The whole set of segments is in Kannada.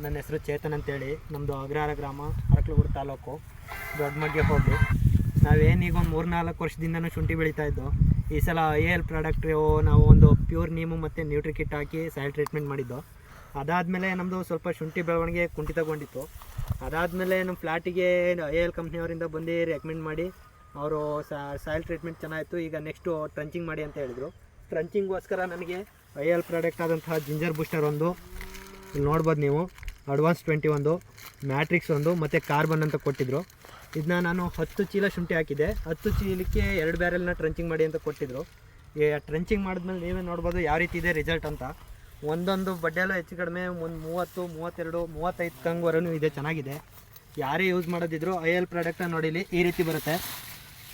ನನ್ನ ಹೆಸರು ಚೇತನ್ ಅಂತೇಳಿ. ನಮ್ಮದು ಅಗ್ರಹಾರ ಗ್ರಾಮ, ಅರಕಲಗೂಡು ತಾಲೂಕು, ದೊಡ್ಡಮಗ್ಗೆ ಹೋಗಿ. ನಾವೇನೀಗ ಒಂದು 3-4 ವರ್ಷದಿಂದನೂ ಶುಂಠಿ ಬೆಳೀತಾ ಇದ್ದು. ಈ ಸಲ AL ಪ್ರಾಡಕ್ಟ್ ನಾವು ಒಂದು ಪ್ಯೂರ್ ನೀಮು ಮತ್ತು ನ್ಯೂಟ್ರಿ ಕಿಟ್ ಹಾಕಿ ಸಾಯಿಲ್ ಟ್ರೀಟ್ಮೆಂಟ್ ಮಾಡಿದ್ದು. ಅದಾದಮೇಲೆ ನಮ್ಮದು ಸ್ವಲ್ಪ ಶುಂಠಿ ಬೆಳವಣಿಗೆ ಕುಂಠಿತಗೊಂಡಿತ್ತು. ಅದಾದಮೇಲೆ ನಮ್ಮ ಫ್ಲ್ಯಾಟಿಗೆ AL ಕಂಪ್ನಿಯವರಿಂದ ಬಂದು ರೆಕಮೆಂಡ್ ಮಾಡಿ ಅವರು ಸಾಯಿಲ್ ಟ್ರೀಟ್ಮೆಂಟ್ ಚೆನ್ನಾಗಿತ್ತು, ಈಗ ನೆಕ್ಸ್ಟು ಟ್ರಂಚಿಂಗ್ ಮಾಡಿ ಅಂತ ಹೇಳಿದರು. ಟ್ರಂಚಿಂಗೋಸ್ಕರ ನನಗೆ AL ಪ್ರಾಡಕ್ಟ್ ಆದಂತಹ ಜಿಂಜರ್ ಬೂಸ್ಟರ್ ಒಂದು, ಇಲ್ಲಿ ನೋಡ್ಬೋದು ನೀವು, ಅಡ್ವಾನ್ಸ್ 21, ಮ್ಯಾಟ್ರಿಕ್ಸ್ ಒಂದು ಮತ್ತು ಕಾರ್ಬನ್ ಅಂತ ಕೊಟ್ಟಿದ್ದರು. ಇದನ್ನ ನಾನು 10 ಚೀಲ ಶುಂಠಿ ಹಾಕಿದ್ದೆ. 10 ಚೀಲಕ್ಕೆ 2 ಬ್ಯಾರೆಲ್ನ ಟ್ರಂಚಿಂಗ್ ಮಾಡಿ ಅಂತ ಕೊಟ್ಟಿದ್ದರು. ಈ ಟ್ರಂಚಿಂಗ್ ಮಾಡಿದ್ಮೇಲೆ ನೀವೇ ನೋಡ್ಬೋದು ಯಾವ ರೀತಿ ಇದೆ ರಿಸಲ್ಟ್ ಅಂತ. ಒಂದೊಂದು ಬಡ್ಡೆಯಲ್ಲೂ ಹೆಚ್ಚು ಕಡಿಮೆ ಒಂದು 30, 32, 35 ಕಂಗುವರೆಗೂ ಇದೆ, ಚೆನ್ನಾಗಿದೆ. ಯಾರೇ ಯೂಸ್ ಮಾಡೋದಿದ್ರು AL ಪ್ರಾಡಕ್ಟನ್ನು ನೋಡಿಲಿ ಈ ರೀತಿ ಬರುತ್ತೆ.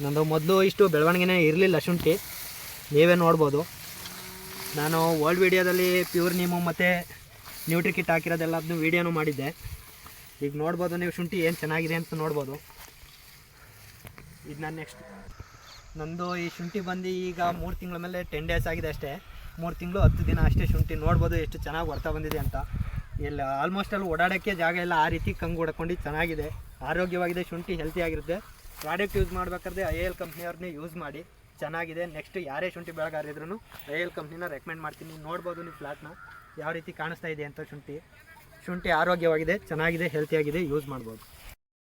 ನಂದು ಮೊದಲು ಇಷ್ಟು ಬೆಳವಣಿಗೆನೇ ಇರಲಿಲ್ಲ ಶುಂಠಿ, ನೀವೇ ನೋಡ್ಬೋದು. ನಾನು ಓಲ್ಡ್ ವೀಡಿಯೋದಲ್ಲಿ ಪ್ಯೂರ್ ನೀಮು ಮತ್ತು ನ್ಯೂಟ್ರಿ ಕಿಟ್ ಹಾಕಿರೋದೆಲ್ಲದನ್ನು ವೀಡಿಯೋನೂ ಮಾಡಿದ್ದೆ. ಈಗ ನೋಡ್ಬೋದು ನೀವು ಶುಂಠಿ ಏನು ಚೆನ್ನಾಗಿದೆ ಅಂತ ನೋಡ್ಬೋದು. ಇದು ನಾನು ನೆಕ್ಸ್ಟ್ ನಂದು ಈ ಶುಂಠಿ ಬಂದು ಈಗ 3 ತಿಂಗಳ ಮೇಲೆ 10 ಡೇಸ್ ಆಗಿದೆ ಅಷ್ಟೇ. 3 ತಿಂಗಳು 10 ದಿನ ಅಷ್ಟೇ ಶುಂಠಿ. ನೋಡ್ಬೋದು ಎಷ್ಟು ಚೆನ್ನಾಗಿ ಹೊರ್ತಾ ಬಂದಿದೆ ಅಂತ. ಎಲ್ಲ ಆಲ್ಮೋಸ್ಟ್ ಅಲ್ಲಿ ಓಡಾಡೋಕ್ಕೆ ಜಾಗ ಇಲ್ಲ, ಆ ರೀತಿ ಕಂಗು ಹೊಡ್ಕೊಂಡು ಚೆನ್ನಾಗಿದೆ, ಆರೋಗ್ಯವಾಗಿದೆ. ಶುಂಠಿ ಹೆಲ್ತಿಯಾಗಿರುತ್ತೆ. ಪ್ರಾಡಕ್ಟ್ ಯೂಸ್ ಮಾಡಬೇಕಾದ್ರೆ AL ಕಂಪ್ನಿಯವ್ರನ್ನೇ ಯೂಸ್ ಮಾಡಿ, ಚೆನ್ನಾಗಿದೆ. ನೆಕ್ಸ್ಟ್ ಯಾರೇ ಶುಂಠಿ ಬೆಳೆಗಾರಿದ್ರೂ AL ಕಂಪ್ನಿನ ರೆಕಮೆಂಡ್ ಮಾಡ್ತೀನಿ. ನೋಡ್ಬೋದು ನೀವು ಫ್ಲ್ಯಾಟ್ನ ಯಾವ ರೀತಿ ಕಾಣಿಸ್ತಾ ಇದೆ ಅಂತ. ಶುಂಠಿ ಆರೋಗ್ಯವಾಗಿದೆ, ಚೆನ್ನಾಗಿದೆ, ಹೆಲ್ತಿಯಾಗಿದೆ, ಯೂಸ್ ಮಾಡ್ಬೋದು.